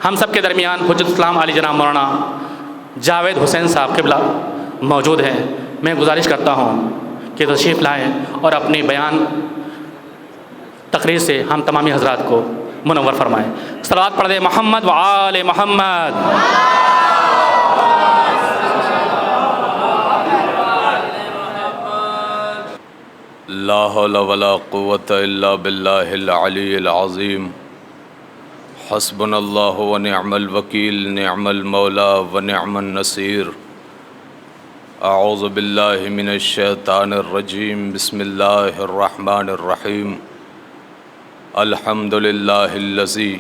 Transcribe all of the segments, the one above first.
ہم سب کے درمیان حجت اسلام علی جناب مولانا جاوید حسین صاحب قبلہ موجود ہیں. میں گزارش کرتا ہوں کہ تشریف لائیں اور اپنی بیان تقریر سے ہم تمامی حضرات کو منور فرمائیں. صلوات پڑھ دیں محمد و آل محمد. لا حول ولا قوة الا باللہ العلی العظیم. حسبنا اللہ ونعم الوکیل، نعم المولا ونعم النصیر. اعوذ باللہ من الشیطان الرجیم، بسم اللہ الرحمن الرحیم. الحمد للہ الذی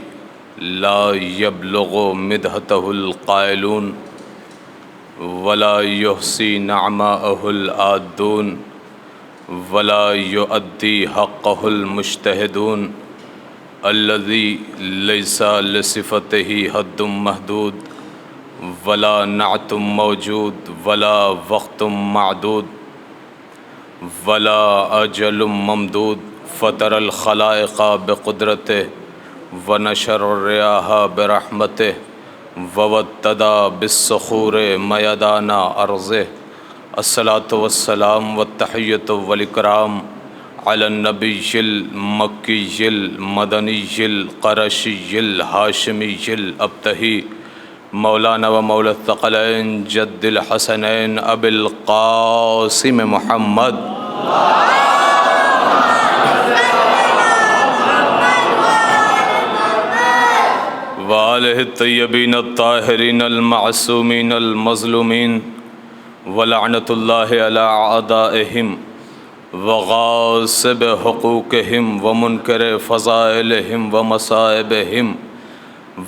لا یبلغ مدحتہ القائلون ولا یحصی نعماءہ العادون ولا یؤدی حقہ المجتہدون. الذی لیس لصفتہ حد محدود ولا نعت موجود ولا وقت معدود ولا اجل ممدود. فطر الخلائق بقدرتہ ونشر الریاح برحمتہ ووتدا بالصخور میدان ارضہ. الصلاۃ والسلام والتحیۃ والاکرام علی النبی المکی المدنی القرشی الہاشمی الابتہی مولانا و مولا الثقلین جد الحسنین ابی القاسم محمد وآلہ الطیبین الطاہرین المعصومین المظلومین ولعنۃ اللہ علی اعدائہم وغاصب حقوقہم ومنکر فضائلہم ومصائبہم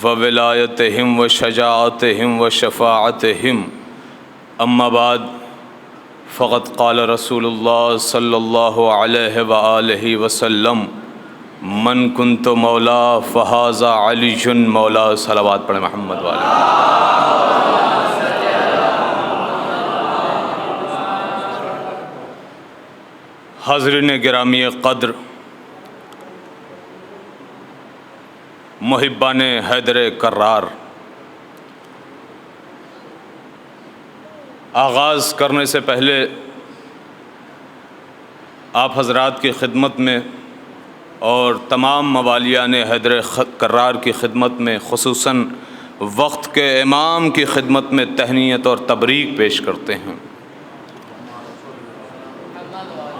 وولایتہم وشجاعتہم وشفاعتہم. اما بعد فقد قال رسول اللہ صلی اللہ علیہ وآلہ وسلم من کنت مولا فہذا علی مولا. صلوات پڑھیں محمد والے. حاضرین گرامی قدر، محبان حیدر کرار، آغاز کرنے سے پہلے آپ حضرات کی خدمت میں اور تمام موالیان حیدر کرار کی خدمت میں، خصوصاً وقت کے امام کی خدمت میں تہنیت اور تبریک پیش کرتے ہیں.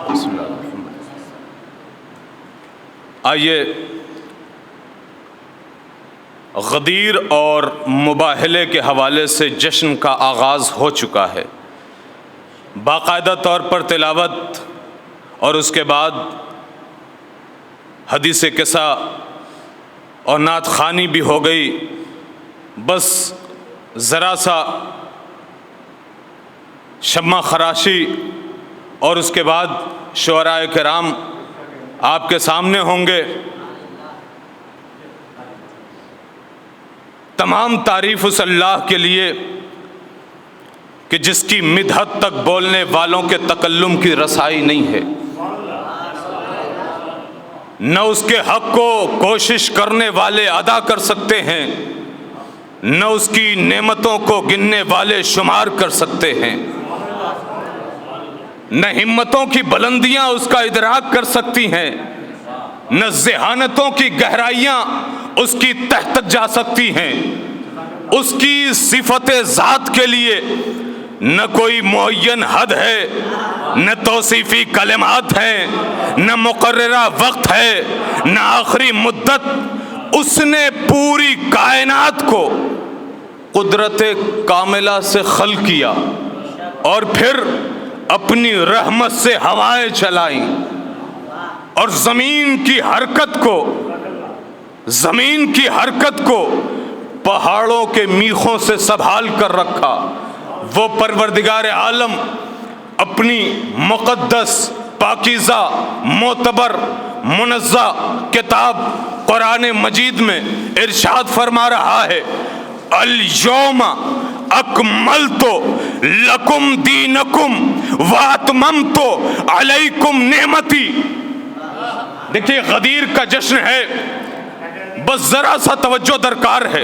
بسم اللہ الرحمن الرحیم. آئیے غدیر اور مباہلے کے حوالے سے جشن کا آغاز ہو چکا ہے. باقاعدہ طور پر تلاوت اور اس کے بعد حدیث قصہ اور نعت خوانی بھی ہو گئی. بس ذرا سا شمع خراشی اور اس کے بعد شعراء کرام آپ کے سامنے ہوں گے. تمام تعریف اس اللہ کے لیے کہ جس کی مدحت تک بولنے والوں کے تکلم کی رسائی نہیں ہے، نہ اس کے حق کو کوشش کرنے والے ادا کر سکتے ہیں، نہ اس کی نعمتوں کو گننے والے شمار کر سکتے ہیں، نہ ہمتوں کی بلندیاں اس کا ادراک کر سکتی ہیں، نہ ذہانتوں کی گہرائیاں اس کی تہ تک جا سکتی ہیں. اس کی صفت ذات کے لیے نہ کوئی معین حد ہے، نہ توصیفی کلمات ہیں، نہ مقررہ وقت ہے، نہ آخری مدت. اس نے پوری کائنات کو قدرت کاملہ سے خلق کیا اور پھر اپنی رحمت سے ہوائیں چلائیں اور زمین کی حرکت کو پہاڑوں کے میخوں سے سنبھال کر رکھا. وہ پروردگار عالم اپنی مقدس، پاکیزہ، معتبر، منزہ کتاب قرآن مجید میں ارشاد فرما رہا ہے، الیوم اکملت لکم دینکم واتممت علیکم نعمتی. دیکھیے غدیر کا جشن ہے، بس ذرا سا توجہ درکار ہے.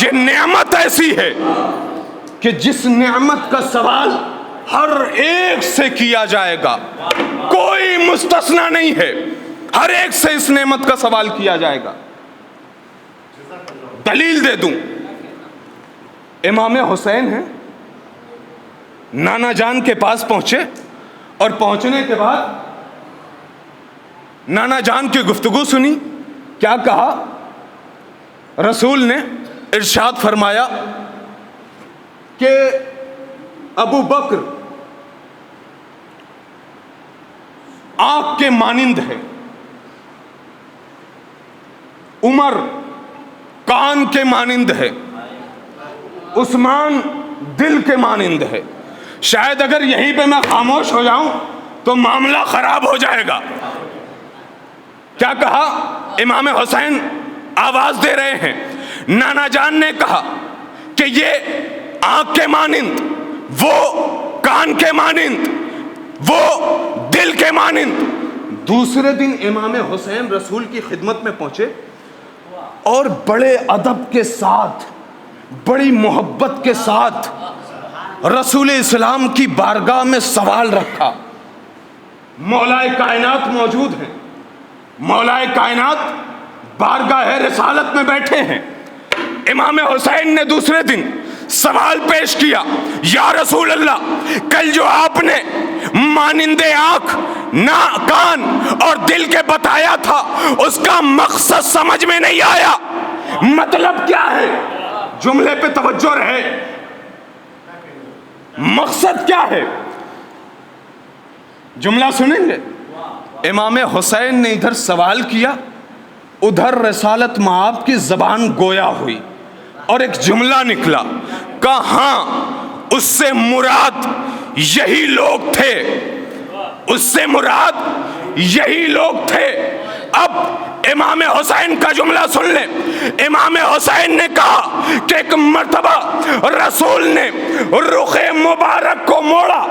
یہ نعمت ایسی ہے کہ جس نعمت کا سوال ہر ایک سے کیا جائے گا، کوئی مستثنا نہیں ہے، ہر ایک سے اس نعمت کا سوال کیا جائے گا۔ دلیل دے دوں، امام حسین ہیں، نانا جان کے پاس پہنچے اور پہنچنے کے بعد نانا جان کی گفتگو سنی۔ کیا کہا؟ رسول نے ارشاد فرمایا کہ ابو بکر آنکھ کے مانند ہے، عمر کان کے مانند ہے، عثمان دل کے مانند ہے۔ شاید اگر یہیں پہ میں خاموش ہو جاؤں تو معاملہ خراب ہو جائے گا۔ کیا کہا؟ امام حسین آواز دے رہے ہیں، نانا جان نے کہا کہ یہ آنکھ کے مانند، وہ کان کے مانند، وہ دل کے مانند۔ دوسرے دن امام حسین رسول کی خدمت میں پہنچے اور بڑے ادب کے ساتھ، بڑی محبت کے ساتھ رسول اسلام کی بارگاہ میں سوال رکھا۔ مولا کائنات موجود ہیں، مولا کائنات بارگاہ رسالت میں بیٹھے ہیں۔ امام حسین نے دوسرے دن سوال پیش کیا، یا رسول اللہ، کل جو آپ نے مانند آنکھ، کان اور دل کے بتایا تھا، اس کا مقصد سمجھ میں نہیں آیا، مطلب کیا ہے؟ جملے پہ توجہ رہے، مقصد کیا ہے؟ جملہ سنیں گے؟ امام حسین نے ادھر سوال کیا، ادھر رسالت مآب کی زبان گویا ہوئی اور ایک جملہ نکلا، کہا ہاں اس سے مراد یہی لوگ تھے، اس سے مراد یہی لوگ تھے۔ اب امام حسین کا جملہ سن لیں۔ امام حسین نے کہا کہ ایک مرتبہ رسول نے رخ مبارک کو موڑا،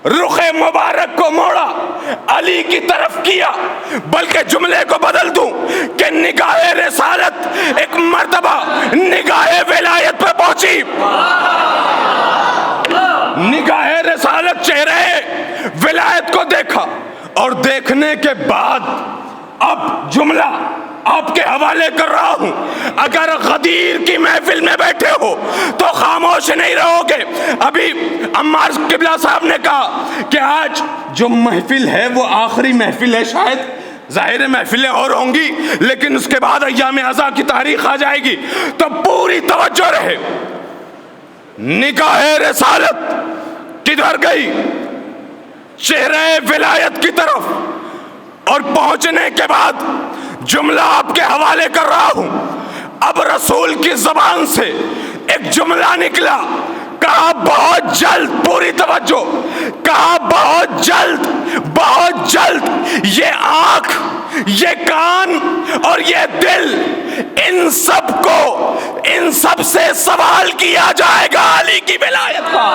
رخ مبارک کو موڑا، علی کی طرف کیا، بلکہ جملے کو بدل دوں کہ نگاہ رسالت ایک مرتبہ نگاہ ولایت پہ پہنچی، نگاہ رسالت چہرے ولایت کو دیکھا، اور دیکھنے کے بعد اب جملہ آپ کے حوالے کر رہا ہوں، اگر غدیر کی محفل میں بیٹھے ہو تو خاموش نہیں رہو گے۔ ابھی عمار قبلہ صاحب نے کہا کہ آج جو محفل ہے وہ آخری محفل ہے، شاید ظاہر محفلیں اور ہوں گی لیکن اس کے بعد ایام عزا کی تاریخ آ جائے گی، تو پوری توجہ رہے۔ نگاہ رسالت کدھر گئی؟ چہرے ولایت کی طرف، اور پہنچنے کے بعد جملہ آپ کے حوالے کر رہا ہوں۔ اب رسول کی زبان سے ایک جملہ نکلا، کہا بہت جلد، پوری توجہ، کہا بہت جلد، بہت جلد یہ آنکھ، یہ کان اور یہ دل، ان سب کو، ان سب سے سوال کیا جائے گا علی کی ولایت کا۔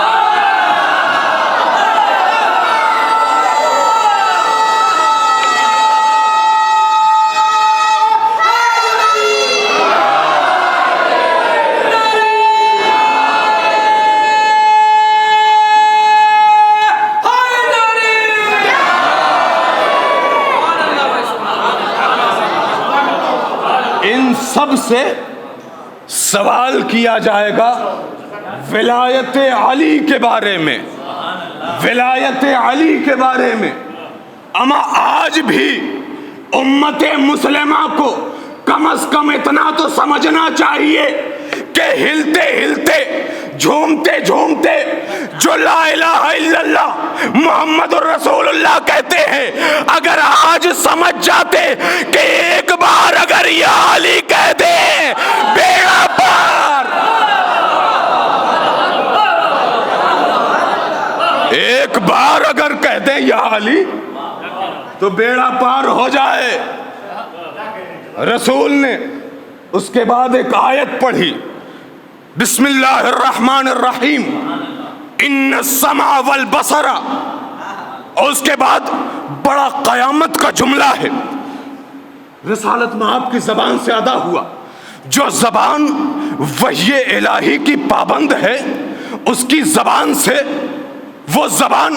سب سے سوال کیا جائے گا ولایت علی کے بارے میں، ولایت علی کے بارے میں۔ اما آج بھی امت مسلمہ کو کم از کم اتنا تو سمجھنا چاہیے کہ ہلتے ہلتے، جھومتے جھومتے جو لا الہ الا اللہ محمد الرسول اللہ کہتے ہیں، اگر آج سمجھ جاتے کہ ایک بار اگر یا علی کہہ دے بیڑا پار، ایک بار اگر کہہ دیں یا علی تو بیڑا پار ہو جائے۔ رسول نے اس کے بعد ایک آیت پڑھی، بسم اللہ الرحمن الرحیم، ان السمع والبصر، اور اس کے بعد بڑا قیامت کا جملہ ہے، رسالت مآب کی زبان سے ادا ہوا، جو زبان وحی الہی کی پابند ہے، اس کی زبان سے وہ زبان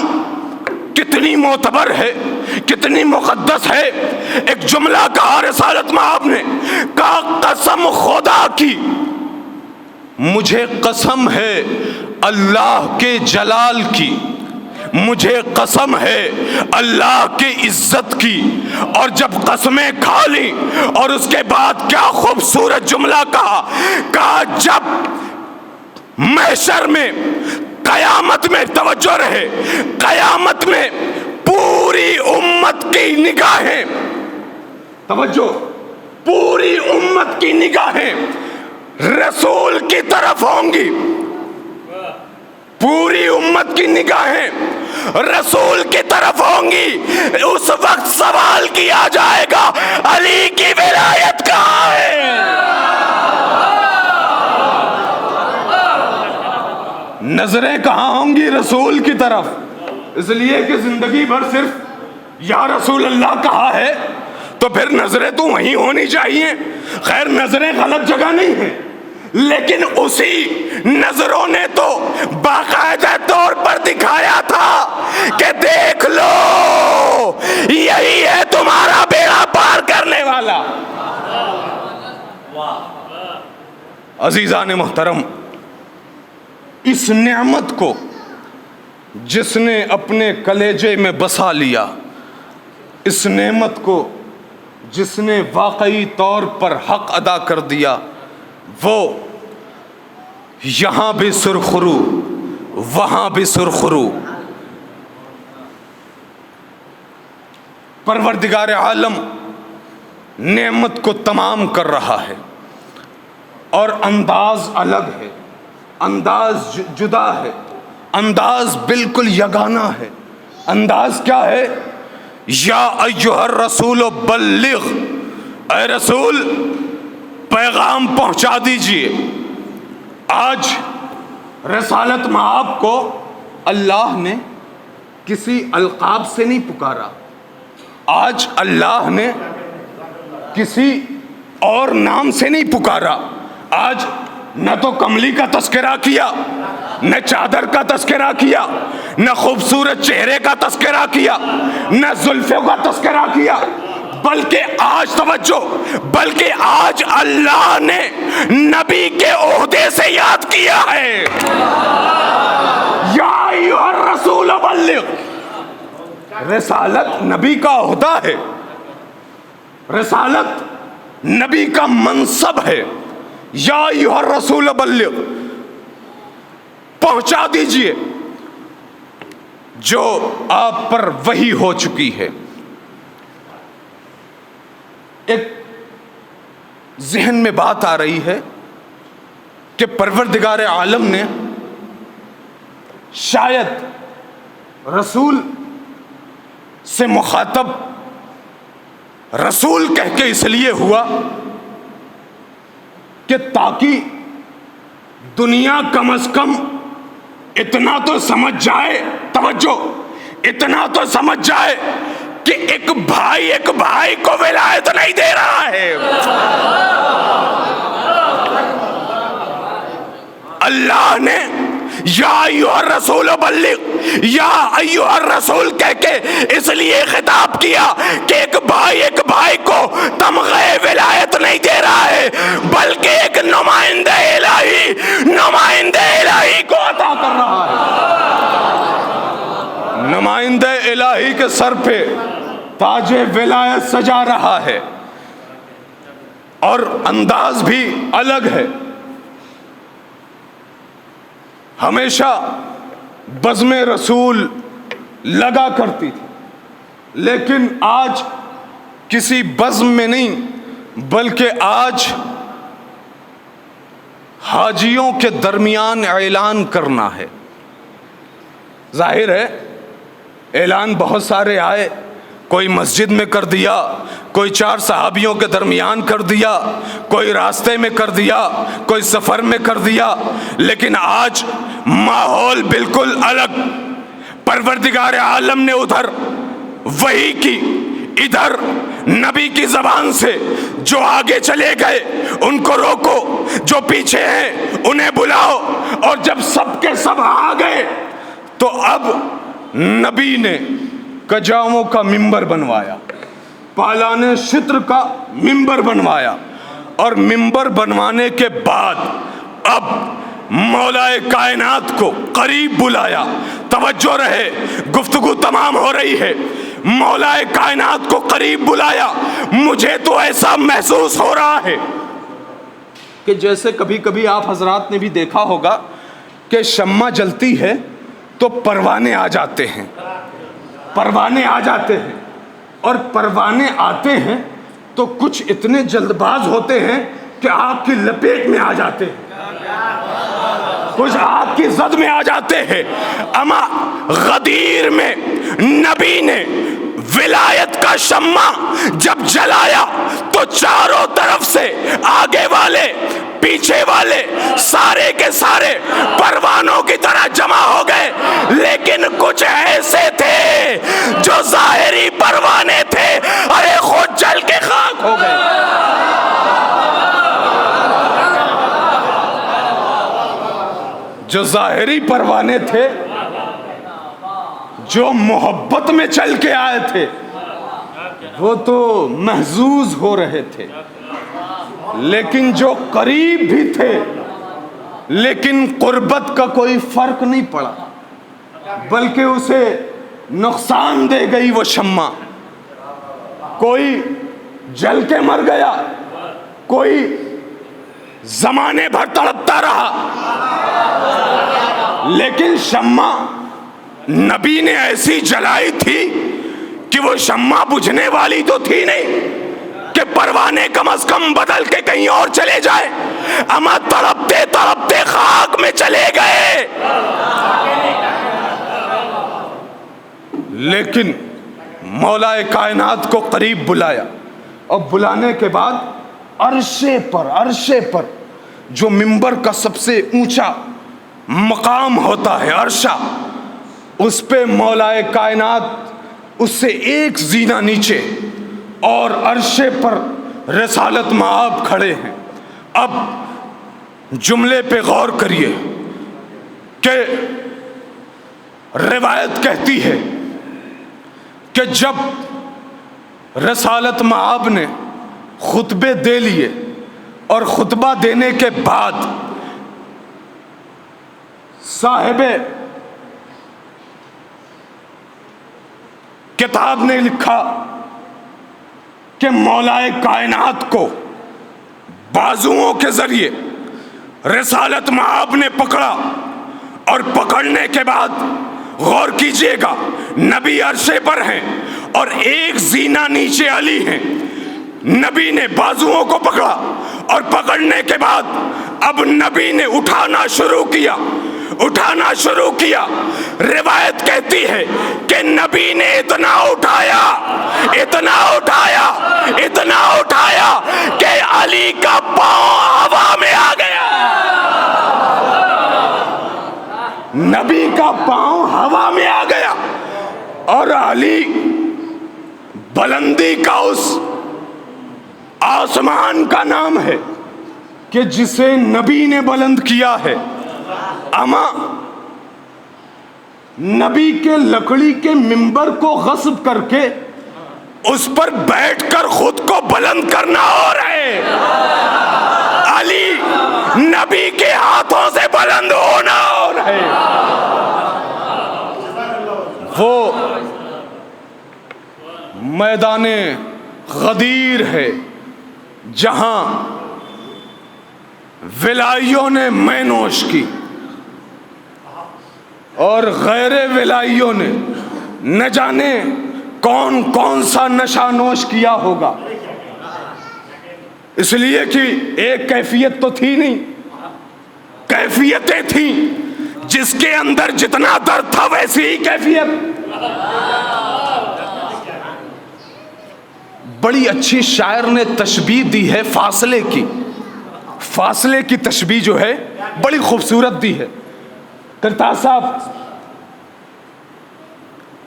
کتنی معتبر ہے، کتنی مقدس ہے۔ ایک جملہ کہا رسالت مآب نے، کہا قسم خدا کی، مجھے قسم ہے اللہ کے جلال کی، مجھے قسم ہے اللہ کی عزت کی۔ اور جب قسمیں کھا لی اور اس کے بعد کیا خوبصورت جملہ کہا جب محشر میں، قیامت میں، توجہ رہے، قیامت میں پوری امت کی نگاہیں، توجہ، پوری امت کی نگاہیں رسول کی طرف ہوں گی، پوری امت کی نگاہیں رسول کی طرف ہوں گی۔ اس وقت سوال کیا جائے گا، علی کی ولایت کہاں ہے؟ نظریں کہاں ہوں گی؟ رسول کی طرف۔ اس لیے کہ زندگی بھر صرف یا رسول اللہ کہا ہے تو پھر نظریں تو وہیں ہونی چاہیے۔ خیر نظریں غلط جگہ نہیں ہیں، لیکن اسی نظروں نے تو باقاعدہ طور پر دکھایا تھا کہ دیکھ لو یہی ہے تمہارا بیڑا پار کرنے والا۔ عزیزان محترم، اس نعمت کو جس نے اپنے کلیجے میں بسا لیا، اس نعمت کو جس نے واقعی طور پر حق ادا کر دیا، وہ یہاں بھی سرخرو وہاں بھی سرخرو۔ پروردگار عالم نعمت کو تمام کر رہا ہے، اور انداز الگ ہے، انداز جدا ہے، انداز بالکل یگانہ ہے۔ انداز کیا ہے؟ یا ایھا الرسول بلغ، اے رسول پیغام پہنچا دیجئے۔ آج رسالت مآب کو اللہ نے کسی القاب سے نہیں پکارا، آج اللہ نے کسی اور نام سے نہیں پکارا۔ آج نہ تو کملی کا تذکرہ کیا، نہ چادر کا تذکرہ کیا، نہ خوبصورت چہرے کا تذکرہ کیا، نہ زلفوں کا تذکرہ کیا، بلکہ آج توجہ، بلکہ آج اللہ نے نبی کے عہدے سے یاد کیا ہے۔ یا ایھا الرسول بلغ، رسالت نبی کا عہدہ ہے، رسالت نبی کا منصب ہے۔ یا ایھا الرسول بلغ، پہنچا دیجئے جو آپ پر وحی ہو چکی ہے۔ ایک ذہن میں بات آ رہی ہے کہ پروردگار عالم نے شاید رسول سے مخاطب رسول کہہ کے اس لیے ہوا کہ تاکہ دنیا کم از کم اتنا تو سمجھ جائے، توجہ، اتنا تو سمجھ جائے کہ ایک بھائی کو ولایت نہیں دے رہا ہے۔ اللہ نے یا ایھا الرسول بلغ، یا ایھا الرسول کہہ کے اس لیے خطاب کیا کہ ایک بھائی کو تمغہ ولایت نہیں دے رہا ہے، بلکہ ایک نمائندہ الہی کو عطا کر رہا ہے۔ نمائندہ الہی کے سر پہ تاج ولایت سجا رہا ہے، اور انداز بھی الگ ہے۔ ہمیشہ بزم رسول لگا کرتی تھی، لیکن آج کسی بزم میں نہیں، بلکہ آج حاجیوں کے درمیان اعلان کرنا ہے۔ ظاہر ہے اعلان بہت سارے آئے، کوئی مسجد میں کر دیا، کوئی 4 صحابیوں کے درمیان کر دیا، کوئی راستے میں کر دیا، کوئی سفر میں کر دیا، لیکن آج ماحول بالکل الگ۔ پروردگار عالم نے ادھر وحی کی، ادھر نبی کی زبان سے جو آگے چلے گئے ان کو روکو، جو پیچھے ہیں انہیں بلاؤ، اور جب سب کے سب آ گئے تو اب نبی نے کجاؤں کا منبر بنوایا، پالان شتر کا منبر بنوایا، اور منبر بنوانے کے بعد اب مولا کائنات کو قریب بلایا۔ توجہ رہے، گفتگو تمام ہو رہی ہے۔ مولا کائنات کو قریب بلایا۔ مجھے تو ایسا محسوس ہو رہا ہے کہ جیسے کبھی کبھی آپ حضرات نے بھی دیکھا ہوگا کہ شمع جلتی ہے تو پروانے آ جاتے ہیں، پروانے آ جاتے ہیں، اور پروانے آتے ہیں تو کچھ اتنے جلد باز ہوتے ہیں کہ آگ کی لپیٹ میں آ جاتے ہیں، کچھ آگ کی زد میں آ جاتے ہیں۔ اما غدیر میں نبی نے ولایت کا شمع جب جلایا تو چاروں طرف سے آگے والے پیچھے والے سارے کے سارے پروانوں کی طرح جمع ہو گئے، لیکن کچھ ایسے تھے جو ظاہری پروانے تھے، ارے خود جل کے خاک ہو گئے۔ جو ظاہری پروانے تھے، جو محبت میں چل کے آئے تھے، وہ تو محظوظ ہو رہے تھے، لیکن جو قریب بھی تھے لیکن قربت کا کوئی فرق نہیں پڑا، بلکہ اسے نقصان دے گئی وہ شمع۔ کوئی جل کے مر گیا، کوئی زمانے بھر تڑپتا رہا، لیکن شمع نبی نے ایسی جلائی تھی کہ وہ شمع بجھنے والی تو تھی نہیں کہ پروانے کم از کم بدل کے کہیں اور چلے جائے، اما تڑپتے تڑپتے خاک میں چلے گئے۔ لیکن مولا کائنات کو قریب بلایا، اور بلانے کے بعد عرشے پر جو منبر کا سب سے اونچا مقام ہوتا ہے عرشہ، اس پہ مولا کائنات اس سے ایک زینہ نیچے، اور عرشے پر رسالت مآب کھڑے ہیں۔ اب جملے پہ غور کریے کہ روایت کہتی ہے کہ جب رسالت مآب نے خطبے دے لیے اور خطبہ دینے کے بعد صاحب کتاب نے لکھا کہ مولا کائنات کو بازوؤں کے ذریعے رسالت مآب نے پکڑا، اور پکڑنے کے بعد غور کیجئے گا، نبی عرشے پر ہیں اور ایک زینہ نیچے علی ہیں۔ نبی نے بازوؤں کو پکڑا، اور پکڑنے کے بعد اب نبی نے اٹھانا شروع کیا۔ روایت کہتی ہے کہ نبی نے اتنا اٹھایا کہ علی کا پاؤں ہوا میں آ گیا۔ نبی کا پاؤں ہوا میں آ گیا، اور علی بلندی کا اس آسمان کا نام ہے کہ جسے نبی نے بلند کیا ہے۔ اما نبی کے لکڑی کے منبر کو غصب کر کے اس پر بیٹھ کر خود کو بلند کرنا ہو رہے، علی نبی کے ہاتھوں سے بلند ہونا ہو رہے۔ وہ میدان غدیر ہے جہاں ولائیوں نے میں نوش کی اور غیر ولائیوں نے نہ جانے کون کون سا نشہ نوش کیا ہوگا، اس لیے کہ ایک کیفیت تو تھی نہیں، کیفیتیں تھیں، جس کے اندر جتنا درد تھا ویسی ہی کیفیت۔ بڑی اچھی شاعر نے تشبیہ دی ہے فاصلے کی تشبیہ جو ہے بڑی خوبصورت دی ہے۔ کرتار صاحب،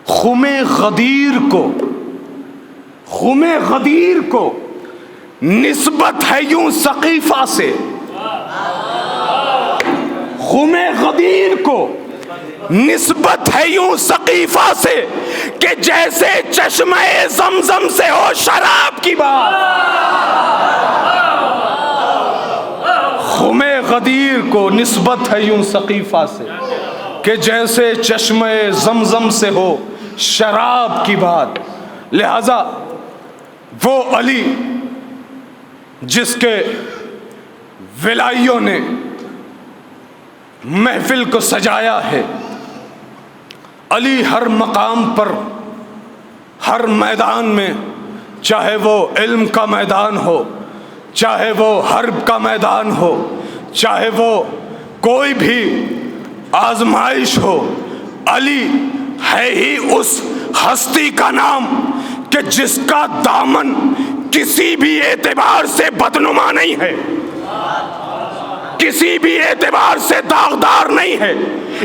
خم غدیر کو خم غدیر کو نسبت ہے یوں سقیفہ سے، خم غدیر کو نسبت ہے یوں سقیفہ سے کہ جیسے چشمہ زمزم سے ہو شراب کی بات۔ خم غدیر کو نسبت ہے یوں سقیفہ سے کہ جیسے چشمہ زمزم سے ہو شراب کی بات۔ لہذا وہ علی جس کے ولائیوں نے محفل کو سجایا ہے، علی ہر مقام پر، ہر میدان میں، چاہے وہ علم کا میدان ہو، چاہے وہ حرب کا میدان ہو، چاہے وہ کوئی بھی آزمائش ہو، علی ہے ہی اس ہستی کا نام کہ جس کا دامن کسی بھی اعتبار سے بدنما نہیں ہے، کسی بھی اعتبار سے داغدار نہیں ہے،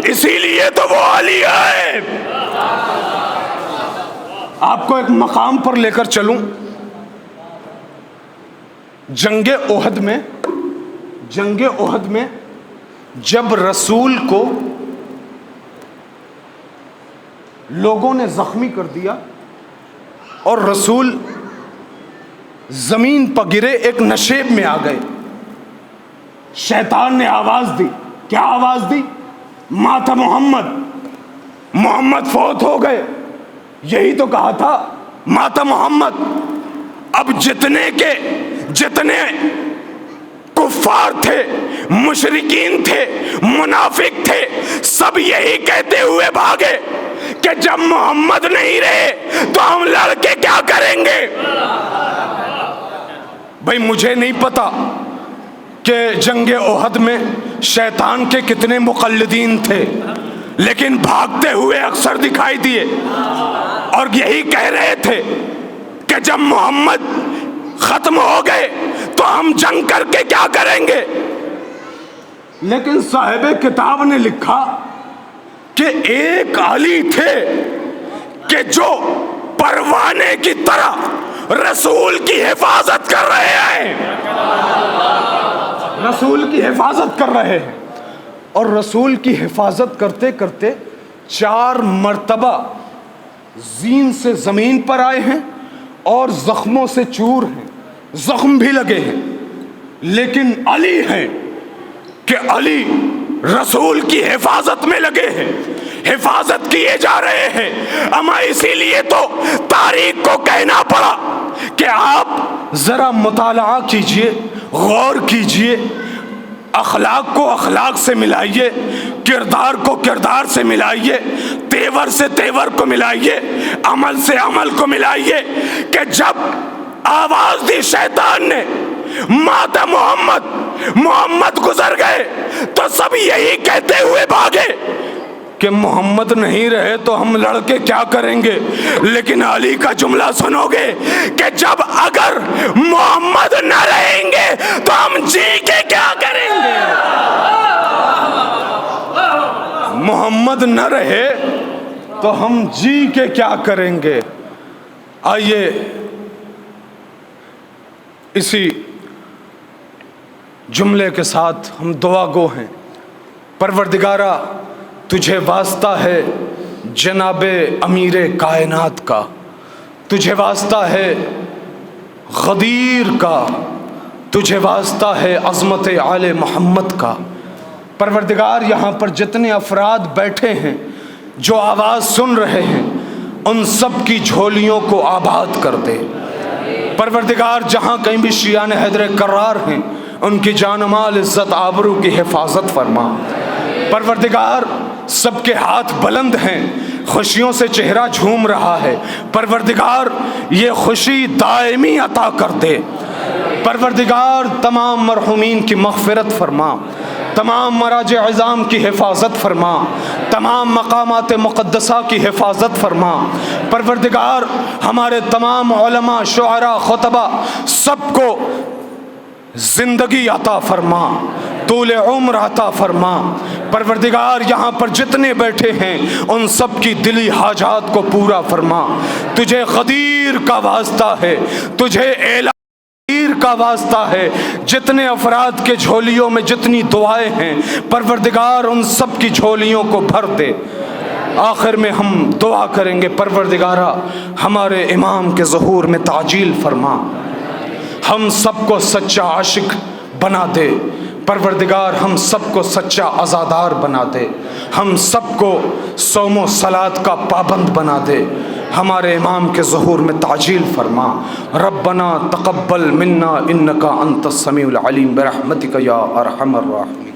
اسی لیے تو وہ علی ہے۔ آپ کو ایک مقام پر لے کر چلوں، جنگ احد میں جب رسول کو لوگوں نے زخمی کر دیا اور رسول زمین پر گرے، ایک نشیب میں آ گئے، شیطان نے آواز دی۔ کیا آواز دی؟ مات محمد، محمد فوت ہو گئے۔ یہی تو کہا تھا، مات محمد۔ اب جتنے کفار تھے، مشرکین تھے، منافق تھے، سب یہی کہتے ہوئے بھاگے کہ جب محمد نہیں رہے تو ہم لڑ کے کیا کریں گے۔ بھائی مجھے نہیں پتا کہ جنگ احد میں شیطان کے کتنے مقلدین تھے، لیکن بھاگتے ہوئے اکثر دکھائی دیے اور یہی کہہ رہے تھے کہ جب محمد ختم ہو گئے تو ہم جنگ کر کے کیا کریں گے۔ لیکن صاحب کتاب نے لکھا کہ ایک علی تھے کہ جو پروانے کی طرح رسول کی حفاظت کر رہے ہیں، رسول کی حفاظت کر رہے ہیں، اور رسول کی حفاظت کرتے کرتے 4 مرتبہ زین سے زمین پر آئے ہیں اور زخموں سے چور ہیں، زخم بھی لگے ہیں، لیکن علی ہیں کہ علی رسول کی حفاظت میں لگے ہیں، حفاظت کیے جا رہے ہیں۔ اما اسی لیے تو تاریخ کو کہنا پڑا کہ آپ ذرا مطالعہ کیجئے، غور کیجئے، اخلاق کو اخلاق سے ملائیے، کردار کو کردار سے ملائیے، تیور سے تیور کو ملائیے، عمل سے عمل کو ملائیے، کہ جب آواز دی شیطان نے مات محمد، محمد گزر گئے، تو سب یہی کہتے ہوئے بھاگے کہ محمد نہیں رہے تو ہم لڑ کے کیا کریں گے۔ لیکن علی کا جملہ سنو گے کہ جب اگر محمد نہ رہیں گے تو ہم جی کے کیا کریں گے۔ محمد نہ رہے تو ہم جی کے کیا کریں گے۔ آئیے اسی جملے کے ساتھ ہم دعا گو ہیں۔ پروردگارا تجھے واسطہ ہے جناب امیر کائنات کا، تجھے واسطہ ہے غدیر کا، تجھے واسطہ ہے عظمت آل محمد کا۔ پروردگار یہاں پر جتنے افراد بیٹھے ہیں، جو آواز سن رہے ہیں، ان سب کی جھولیوں کو آباد کر دے۔ پروردگار جہاں کہیں بھی شیعان حیدر کرار ہیں، ان کی جان و مال، عزت آبرو کی حفاظت فرما۔ پروردگار سب کے ہاتھ بلند ہیں، خوشیوں سے چہرہ جھوم رہا ہے، پروردگار یہ خوشی دائمی عطا کر دے۔ پروردگار تمام مرحومین کی مغفرت فرما، تمام مراجع عظام کی حفاظت فرما، تمام مقامات مقدسہ کی حفاظت فرما۔ پروردگار ہمارے تمام علماء، شعراء، خطبہ سب کو زندگی عطا فرما، طول عمر عطا فرما۔ پروردگار یہاں پر جتنے بیٹھے ہیں ان سب کی دلی حاجات کو پورا فرما۔ تجھے غدیر کا واسطہ ہے، تجھے غدیر کا واسطہ ہے، جتنے افراد کے جھولیوں میں جتنی دعائیں ہیں پروردگار ان سب کی جھولیوں کو بھر دے۔ آخر میں ہم دعا کریں گے، پروردگارا ہمارے امام کے ظہور میں تعجیل فرما، ہم سب کو سچا عاشق بنا دے، پروردگار ہم سب کو سچا عزادار بنا دے، ہم سب کو صوم و صلاۃ کا پابند بنا دے، ہمارے امام کے ظہور میں تعجیل فرما۔ ربنا تقبل منا انک انت السمیع العلیم برحمتک یا ارحم الراحمین۔